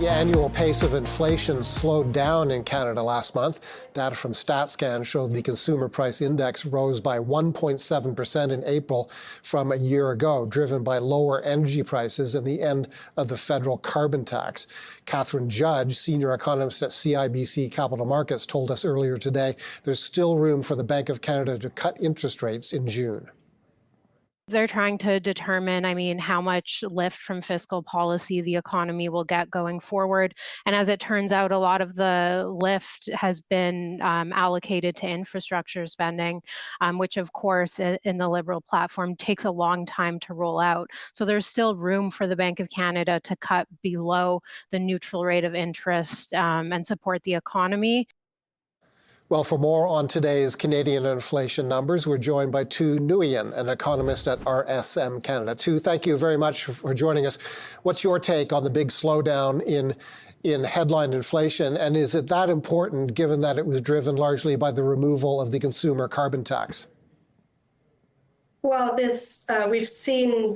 The annual pace of inflation slowed down in Canada last month. Data from StatsCan showed the consumer price index rose by 1.7% in April from a year ago, driven by lower energy prices and the end of the federal carbon tax. Catherine Judge, senior economist at CIBC Capital Markets, told us earlier today there's still room for the Bank of Canada to cut interest rates in June. They're trying to determine, how much lift from fiscal policy the economy will get going forward. And as it turns out, a lot of the lift has been allocated to infrastructure spending, which of course in the Liberal platform takes a long time to roll out. So there's still room for the Bank of Canada to cut below the neutral rate of interest and support the economy. Well, for more on today's Canadian inflation numbers, we're joined by Nguyen, an economist at RSM Canada. Thank you very much for joining us. What's your take on the big slowdown in headline inflation, and is it that important given that it was driven largely by the removal of the consumer carbon tax? Well, we've seen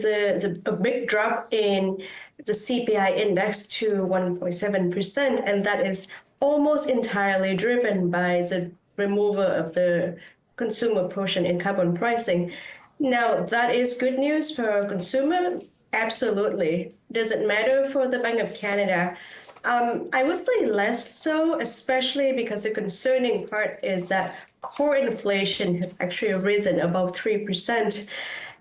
a big drop in the CPI index to 1.7%, and that is almost entirely driven by the removal of the consumer portion in carbon pricing. Now, that is good news for a consumer. Absolutely. Does it matter for the Bank of Canada? I would say less so, especially because the concerning part is that core inflation has actually risen above 3%.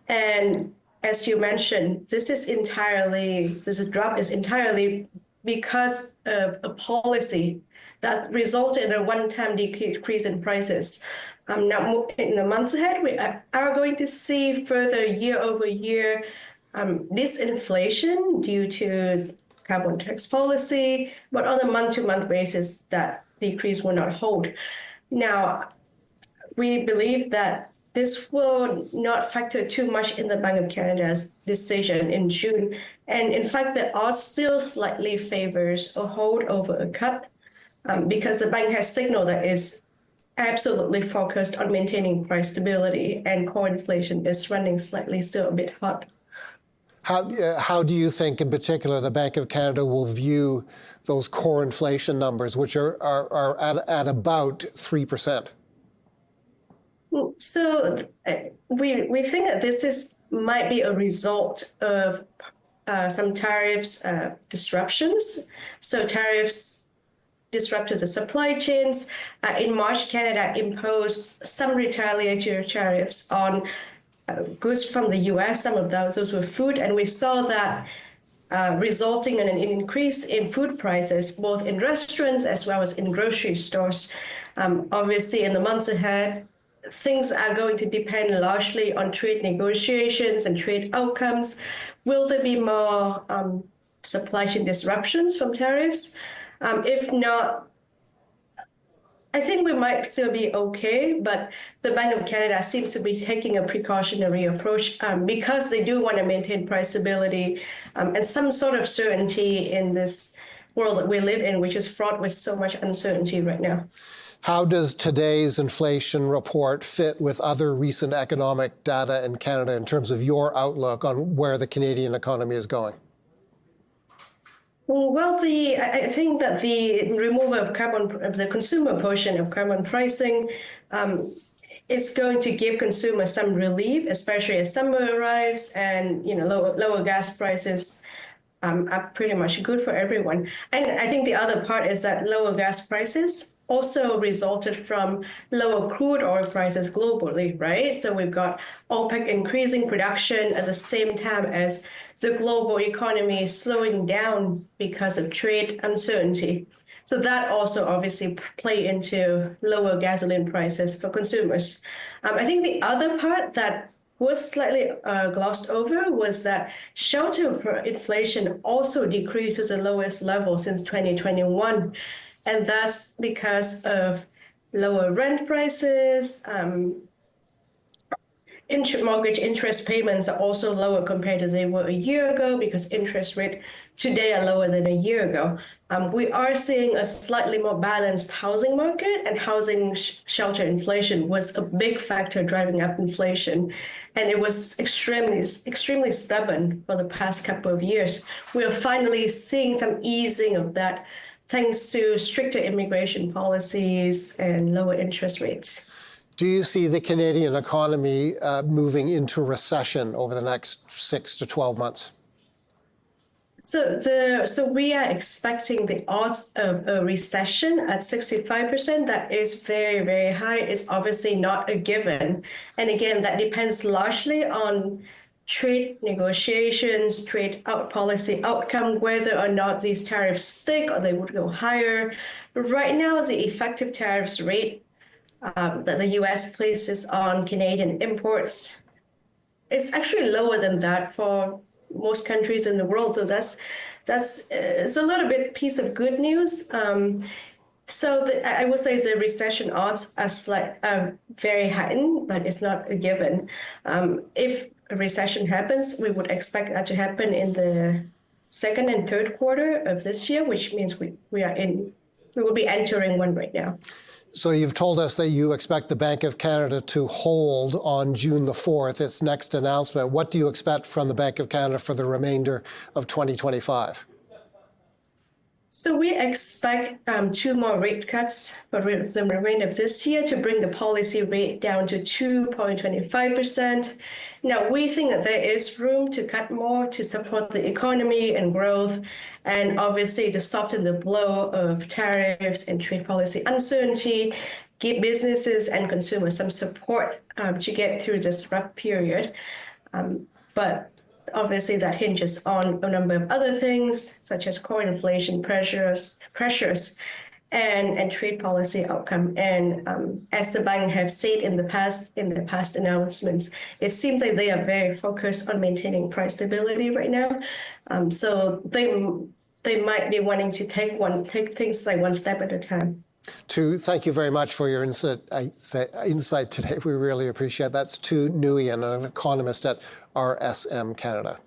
And as you mentioned, this drop is entirely because of a policy that resulted in a one-time decrease in prices. Now, in the months ahead, we are going to see further year-over-year disinflation due to carbon tax policy, but on a month-to-month basis, that decrease will not hold. Now, we believe that this will not factor too much in the Bank of Canada's decision in June. And in fact, the odds still slightly favors a hold over a cut because the bank has signaled that it's absolutely focused on maintaining price stability, and core inflation is running slightly still a bit hot. How do you think, in particular, the Bank of Canada will view those core inflation numbers, which are at about 3%? So we think that this might be a result of some tariffs disruptions. So tariffs disrupted the supply chains. In March, Canada imposed some retaliatory tariffs on goods from the U.S. Some of those were food, and we saw that resulting in an increase in food prices, both in restaurants as well as in grocery stores. Obviously, in the months ahead, things are going to depend largely on trade negotiations and trade outcomes. Will there be more supply chain disruptions from tariffs? If not, I think we might still be okay, but the Bank of Canada seems to be taking a precautionary approach because they do want to maintain price stability and some sort of certainty in this world that we live in, which is fraught with so much uncertainty right now. How does today's inflation report fit with other recent economic data in Canada in terms of your outlook on where the Canadian economy is going? Well, I think that the removal of the consumer portion of carbon pricing is going to give consumers some relief, especially as summer arrives and lower gas prices are pretty much good for everyone. And I think the other part is that lower gas prices also resulted from lower crude oil prices globally, right? So we've got OPEC increasing production at the same time as the global economy is slowing down because of trade uncertainty. So that also obviously play into lower gasoline prices for consumers. I think the other part that was slightly glossed over was that shelter inflation also decreased to the lowest level since 2021. And that's because of lower rent prices. Mortgage interest payments are also lower compared to they were a year ago because interest rate today are lower than a year ago. We are seeing a slightly more balanced housing market, and housing shelter inflation was a big factor driving up inflation. And it was extremely stubborn for the past couple of years. We are finally seeing some easing of that thanks to stricter immigration policies and lower interest rates. Do you see the Canadian economy moving into recession over the next 6 to 12 months? So we are expecting the odds of a recession at 65%. That is very, very high. It's obviously not a given. And again, that depends largely on trade negotiations, trade policy outcome, whether or not these tariffs stick or they would go higher. Right now, the effective tariffs rate that the US places on Canadian imports is actually lower than that for most countries in the world. So that's it's a little bit piece of good news. I would say the recession odds are very heightened, but it's not a given. If a recession happens, we would expect that to happen in the second and third quarter of this year, which means we will be entering one right now. So you've told us that you expect the Bank of Canada to hold on June the 4th, its next announcement. What do you expect from the Bank of Canada for the remainder of 2025? So we expect 2 more rate cuts for the remainder of this year to bring the policy rate down to 2.25%. Now, we think that there is room to cut more to support the economy and growth, and obviously to soften the blow of tariffs and trade policy uncertainty, give businesses and consumers some support to get through this rough period. But obviously, that hinges on a number of other things, such as core inflation pressures, and trade policy outcome. And as the bank have said in the past announcements, it seems like they are very focused on maintaining price stability right now. So they might be wanting to take things like one step at a time. Tu, thank you very much for your insight today. We really appreciate that. That's Tu Nguyen, an economist at RSM Canada.